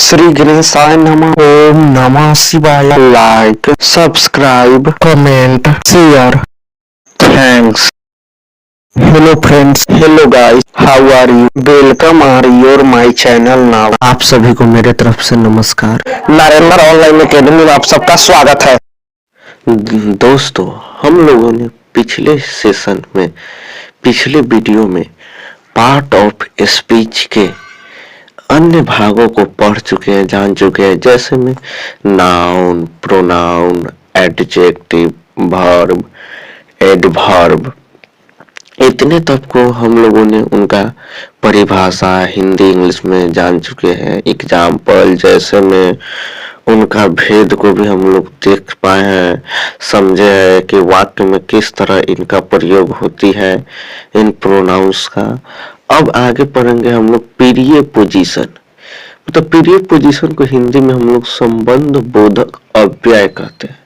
श्री गणेशाय नमः। ओम नमः शिवाय। Like, subscribe, comment, share, thanks. Hello friends, hello guys, how are you? Welcome are your my channel now. आप सभी को मेरे तरफ से नमस्कार। नरेंद्र ऑनलाइन एकेडमी में आप सबका स्वागत है। दोस्तों, हम लोगों ने पिछले वीडियो में पार्ट ऑफ स्पीच के अन्य भागों को पढ़ चुके हैं, जान चुके हैं, जैसे में noun, pronoun, adjective, verb, adverb. इतने तक को हम लोगों ने उनका परिभाषा हिंदी इंग्लिश में जान चुके हैं। एग्जाम्पल जैसे में उनका भेद को भी हम लोग देख पाए हैं, समझे हैं कि वाक्य में किस तरह इनका प्रयोग होती है इन प्रोनाउंस का। अब आगे पढ़ेंगे हम लोग पीरियड पोजीशन। मतलब पीरियड पोजीशन को हिंदी में हम लोग संबंध बोधक अव्यय कहते हैं।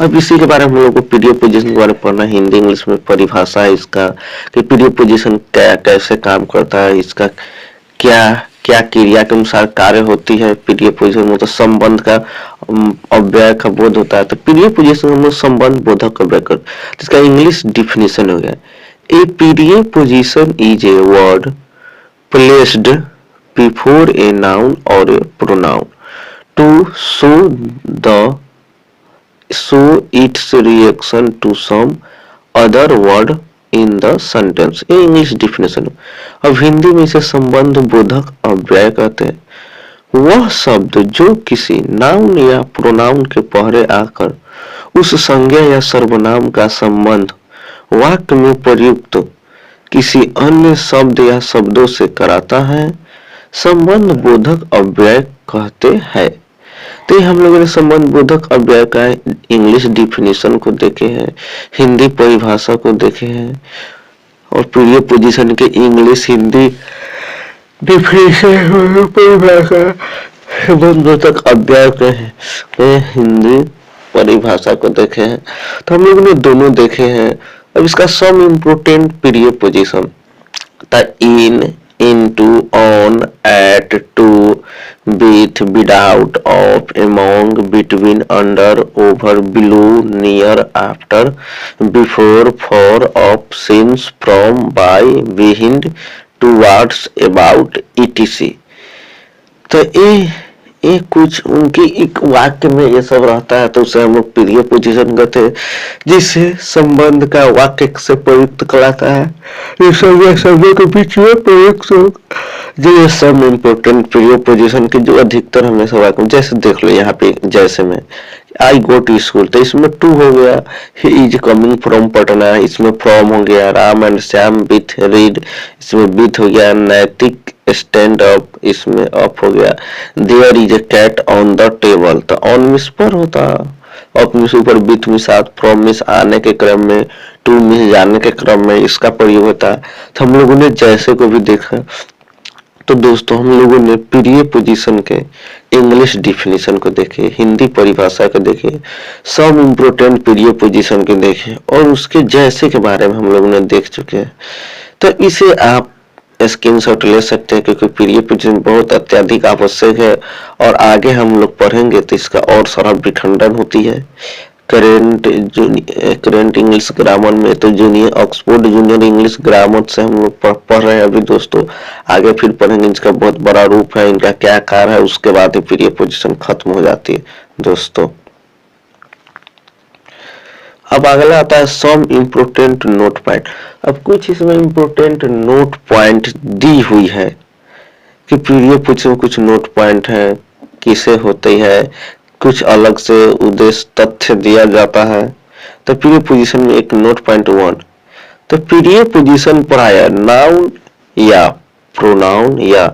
अब इसी के बारे में हम लोग को पीरियड पोजीशन के बारे में पढ़ना है। हिंदी इंग्लिश में परिभाषा है इसका कि पीरियड पोजीशन क्या कैसे काम करता है, इसका क्या क्या क्रिया के अनुसार कार्य होती है। पीरियड पोजीशन मतलब संबंध का अव्यय का बोध होता है। तो पीरियड पोजीशन हम लोग संबंध बोधक अव्यय करते हैं, जिसका इंग्लिश डिफिनेशन हो गया। A period position is a word placed before a noun or a pronoun to show its reaction to some other word in the sentence। ये इंग्लिश डिफिनेशन। अब हिंदी में इसे संबंध बोधक अव्यय कहते हैं। वह शब्द जो किसी नाउन या प्रोनाउन के पहले आकर उस संज्ञा या सर्वनाम का संबंध वाक्य में प्रयुक्त किसी अन्य शब्द या शब्दों से कराता है, संबंध बोधक अव्यय कहते हैं। तो हम लोगों ने संबंध बोधक अव्यय का इंग्लिश डिफिनेशन को देखे हैं, हिंदी परिभाषा को देखे हैं, और पीरियड पोजीशन के इंग्लिश हिंदी डिफिनेशन परिभाषा संबंध बोधक अव्यय के हिंदी परिभाषा को देखे हैं। तो हम लोगों ने दोनों देखे हैं। अब इसका some important period position in, into, on, at, to, with, without, of, among, between, under, over, below, near, after, before, for, of, since, from, by, behind, towards, about, etc. तो ये कुछ उनकी एक वाक्य में ये सब रहता है, तो उसे हम लोग पीरियड पोजीशन कहते हैं, जिससे संबंध का वाक्य से प्रयुक्त कराता है। ये शब्दों के बीच में प्रयुक्त जो ये सब इम्पोर्टेंट पीरियड पोजीशन के जो अधिकतर हमेशा वाक्य में, जैसे देख लो यहाँ पे, जैसे में आई गो टू स्कूल, तो इसमें टू हो गया। He is coming from Patna, इसमें फ्रॉम हो गया। Ram and Shyam with read, इसमें विथ हो गया। नैतिक स्टैंड अप, इसमें अप हो गया। There is a cat on the table, तो ऑन मिस पर होता, अप मिस ऊपर, विथ मिस साथ, फ्रॉम मिस आने के क्रम में, टू मिस जाने के क्रम में इसका प्रयोग होता है। तो हम लोगों ने जैसे को भी देखा। तो दोस्तों, हम लोगों ने पीरियड पोजीशन के इंग्लिश डिफिनेशन को देखे, हिंदी परिभाषा को देखे, सब इम्पोर्टेंट पीरियड पोजीशन के देखे, और उसके जैसे के बारे में हम लोगों ने देख चुके हैं। तो इसे आप स्क्रीनशॉट ले सकते हैं, क्योंकि पीरियड पोजीशन बहुत अत्यधिक आवश्यक है, और आगे हम लोग पढ़ेंगे तो इसका और सारा विखंडन होती है। करेंट इंग्लिश ग्रामर में तो junior Oxford junior English grammar से हम लोग पढ़ रहे हैं अभी दोस्तों। आगे फिर पढ़ेंगे इसका बहुत बड़ा रूप है, इनका क्या कार्य है, उसके बाद ही पीरियड पोजीशन खत्म हो जाती है दोस्तों। अब अगला आता है सम इम्पोर्टेंट नोट पॉइंट। अब कुछ इसमें इम्पोर्टेंट नोट पॉइंट दी हुई है कि पीरियड पोजीशन में कुछ नोट पॉइंट है, किसे होती है, कुछ अलग से उद्देश्य तथ्य दिया जाता है। तो पीरियड पोजीशन में एक नोट पॉइंट 1, तो पीरियड पोजीशन प्राय नाउन या प्रोनाउन या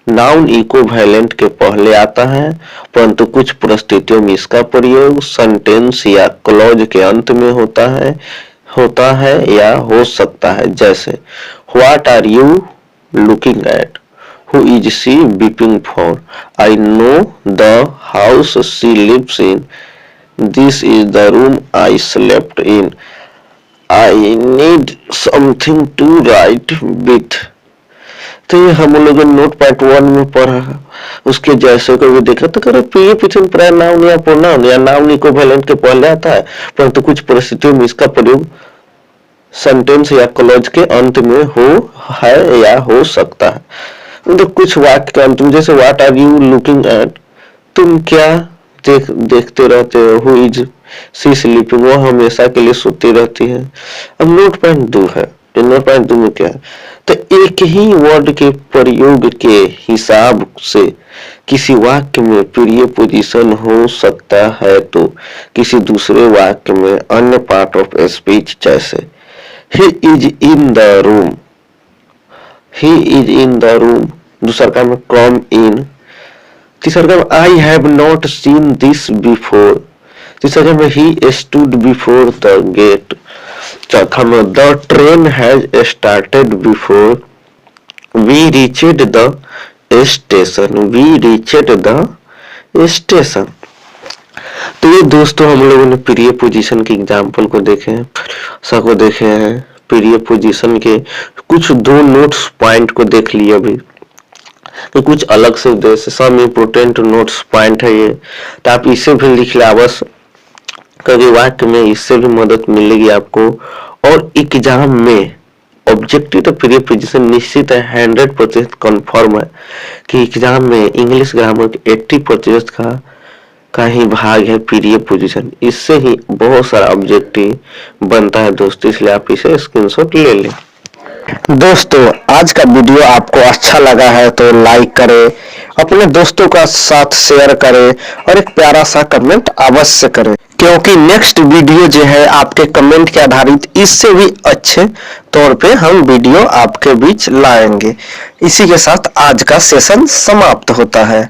नाउन इक्विवेलेंट के पहले आता है, परंतु कुछ परिस्थितियों में इसका प्रयोग सेंटेंस या क्लॉज के अंत में होता है या हो सकता है। जैसे what are you looking at, who is she weeping for, I know the house she lives in, this is the room I slept in, I need something to write with। तो ये हम लोगों ने नोट पार्ट 1 में पढ़ा, उसके जैसे को भी देखा तो करो प्रिय पुरुष प्राय नाउन या प्रोनाउन या नाउन इक्विवेलेंट के पहले आता है, परंतु कुछ परिस्थितियों में इसका प्रयोग सेंटेंस या क्लॉज के अंत में हो है या हो सकता है। मतलब कुछ वाक्य के अंत में, जैसे what are you looking at, तुम क्या देखते रहते हो, हु इज सी स्लीपिंग, वो हमेशा के लिए सोती रहती है। अब नोट पॉइंट 2 है, नोट पॉइंट 2 में क्या है, तो एक ही वर्ड के प्रयोग के हिसाब से किसी वाक्य में प्रिय पोजीशन हो सकता है तो किसी दूसरे वाक्य में अन्य पार्ट ऑफ स्पीच, जैसे he is in the room, he is in the room, दूसरा काम come in, तीसरा काम I have not seen this before, तीसरा काम he stood before the gate, चौथा में the train has started before we reached the station, we reached the station। तो ये दोस्तों हम लोगों ने प्रिय पोजीशन के एग्जाम्पल को देखे हैं, को देखे हैं, प्रिय पोजीशन के कुछ 2 नोट्स पॉइंट को देख लिए अभी, तो कुछ अलग से जैसे सम इम्पोर्टेंट नोट्स पॉइंट है ये, तो आप इसे भी लिख ले आवश्य, क्योंकि वाक्य में इससे भी मदद मिलेगी आपको। और एग्जाम में ऑब्जेक्टिव तो प्रिय पोजीशन निश्चित है, 100% कन्फर्म है कि एग्जाम में इंग्लिश ग्रामर के 80% का ही भाग है प्रिय पोजीशन, इससे ही बहुत सारा ऑब्जेक्टिव बनता है दोस्तों, इसलिए आप इसे स्क्रीनशॉट ले लें। दोस्तों आज का वीडियो आपको अच्छा लगा है तो लाइक करें, अपने दोस्तों का साथ शेयर करें और एक प्यारा सा कमेंट अवश्य करें, क्योंकि नेक्स्ट वीडियो जो है आपके कमेंट के आधारित इससे भी अच्छे तौर पे हम वीडियो आपके बीच लाएंगे। इसी के साथ आज का सेशन समाप्त होता है।